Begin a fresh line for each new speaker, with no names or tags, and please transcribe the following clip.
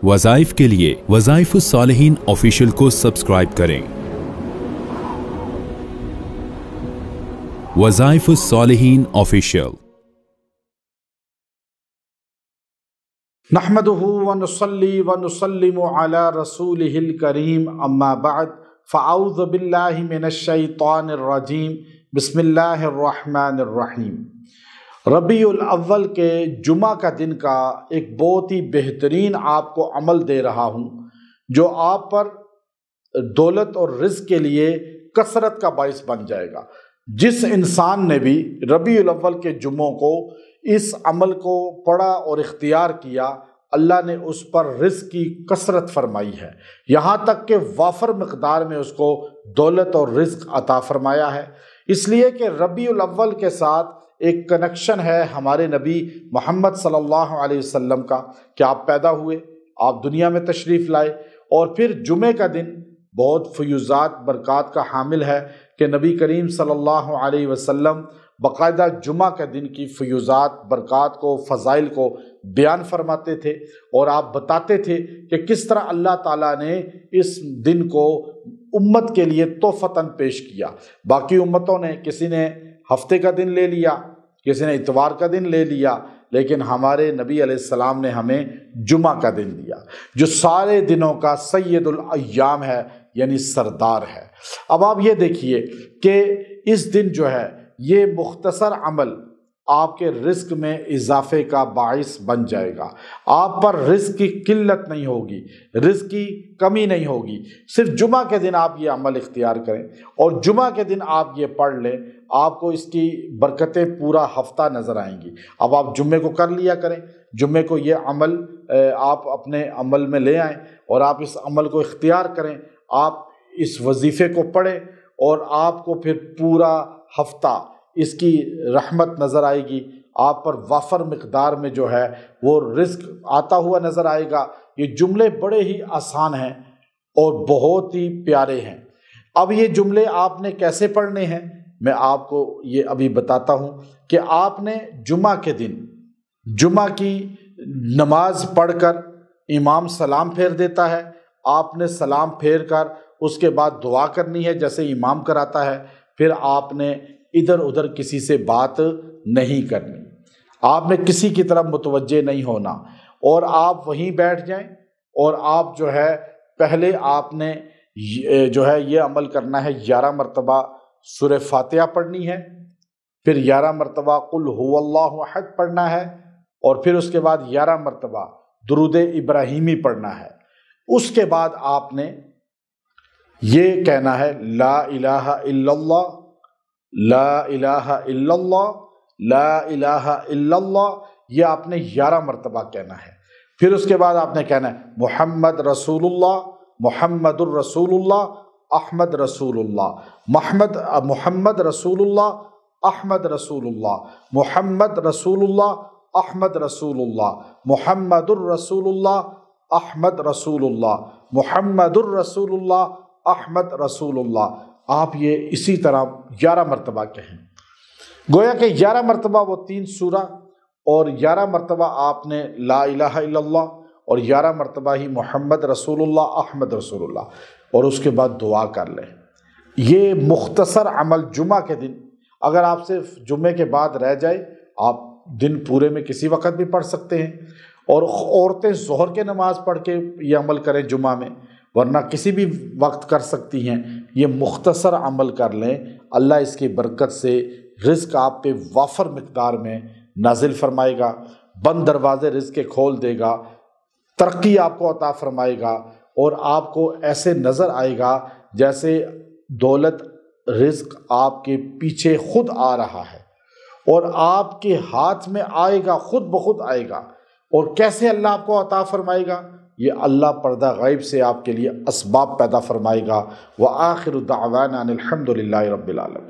وظائف کے لیے وظائف الصالحین آفیشیل کو سبسکرائب کریں۔ وظائف الصالحین آفیشیل۔
نحمدہ ونصلی ونسلم علی رسولہ الکریم، اما بعد فاعوذ باللہ من الشیطان الرجیم، بسم اللہ الرحمن الرحیم۔ ربیع الاول کے جمعہ کا دن کا ایک بہت ہی بہترین آپ کو عمل دے رہا ہوں جو آپ پر دولت اور رزق کے لیے کثرت کا باعث بن جائے گا۔ جس انسان نے بھی ربیع الاول کے جمعوں کو اس عمل کو پڑھا اور اختیار کیا، اللہ نے اس پر رزق کی کثرت فرمائی ہے، یہاں تک کہ وافر مقدار میں اس کو دولت اور رزق عطا فرمایا ہے۔ اس لیے کہ ربیع الاول کے ساتھ ایک کنیکشن ہے ہمارے نبی محمد صلی اللہ علیہ وسلم کا، کہ آپ پیدا ہوئے، آپ دنیا میں تشریف لائے، اور پھر جمعے کا دن بہت فیوزات برکات کا حامل ہے کہ نبی کریم صلی اللہ علیہ وسلم باقاعدہ جمعہ کے دن کی فیوزات برکات کو فضائل کو بیان فرماتے تھے، اور آپ بتاتے تھے کہ کس طرح اللہ تعالیٰ نے اس دن کو امت کے لیے تحفتاً پیش کیا۔ باقی امتوں نے کسی نے ہفتے کا دن لے لیا، کسی نے اتوار کا دن لے لیا، لیکن ہمارے نبی علیہ السلام نے ہمیں جمعہ کا دن دیا جو سارے دنوں کا سید الایام ہے، یعنی سردار ہے۔ اب آپ یہ دیکھیے کہ اس دن جو ہے یہ مختصر عمل آپ کے رزق میں اضافے کا باعث بن جائے گا۔ آپ پر رزق کی قلت نہیں ہوگی، رزق کی کمی نہیں ہوگی۔ صرف جمعہ کے دن آپ یہ عمل اختیار کریں اور جمعہ کے دن آپ یہ پڑھ لیں، آپ کو اس کی برکتیں پورا ہفتہ نظر آئیں گی۔ اب آپ جمعے کو کر لیا کریں، جمعے کو یہ عمل آپ اپنے عمل میں لے آئیں اور آپ اس عمل کو اختیار کریں، آپ اس وظیفے کو پڑھیں اور آپ کو پھر پورا ہفتہ اس کی رحمت نظر آئے گی، آپ پر وافر مقدار میں جو ہے وہ رزق آتا ہوا نظر آئے گا۔ یہ جملے بڑے ہی آسان ہیں اور بہت ہی پیارے ہیں۔ اب یہ جملے آپ نے کیسے پڑھنے ہیں میں آپ کو یہ ابھی بتاتا ہوں کہ آپ نے جمعہ کے دن جمعہ کی نماز پڑھ کر امام سلام پھیر دیتا ہے، آپ نے سلام پھیر کر اس کے بعد دعا کرنی ہے جیسے امام کراتا ہے، پھر آپ نے ادھر ادھر کسی سے بات نہیں کرنی، آپ نے کسی کی طرف متوجہ نہیں ہونا، اور آپ وہیں بیٹھ جائیں اور آپ جو ہے پہلے آپ نے جو ہے یہ عمل کرنا ہے، 11 مرتبہ سورہ فاتحہ پڑھنی ہے، پھر 11 مرتبہ قل هو اللہ احد پڑھنا ہے، اور پھر اس کے بعد 11 مرتبہ درود ابراہیمی پڑھنا ہے۔ اس کے بعد آپ نے یہ کہنا ہے لا الہ الا اللہ، لا الہ الا اللہ، لا الہ الا اللہ، یہ آپ نے 11 مرتبہ کہنا ہے۔ پھر اس کے بعد آپ نے کہنا ہے محمد رسول اللہ، محمد الرسول اللہ، احمد رسول اللہ، محمد رسول اللہ، احمد رسول اللہ، محمد رسول اللہ، احمد رسول اللہ، محمد الرسول اللہ، احمد رسول اللہ، محمد الرسول اللہ، احمد رسول اللہ۔ آپ یہ اسی طرح 11 مرتبہ کہیں، گویا کہ 11 مرتبہ وہ 3 سورہ، اور 11 مرتبہ آپ نے لا الہ الا اللہ، اور 11 مرتبہ ہی محمد رسول اللہ، احمد رسول اللہ، اور اس کے بعد دعا کر لیں۔ یہ مختصر عمل جمعہ کے دن، اگر آپ صرف جمعے کے بعد رہ جائے، آپ دن پورے میں کسی وقت بھی پڑھ سکتے ہیں، اور عورتیں ظہر کے نماز پڑھ کے یہ عمل کریں جمعہ میں، ورنہ کسی بھی وقت کر سکتی ہیں۔ یہ مختصر عمل کر لیں، اللہ اس کی برکت سے رزق آپ پہ وافر مقدار میں نازل فرمائے گا، بند دروازے رزق کے کھول دے گا، ترقی آپ کو عطا فرمائے گا، اور آپ کو ایسے نظر آئے گا جیسے دولت رزق آپ کے پیچھے خود آ رہا ہے، اور آپ کے ہاتھ میں آئے گا، خود بخود آئے گا۔ اور کیسے اللہ آپ کو عطا فرمائے گا؟ یہ اللہ پردہ غیب سے آپ کے لیے اسباب پیدا فرمائے گا۔ وآخر دعوانا ان الحمد للہ رب العالمین۔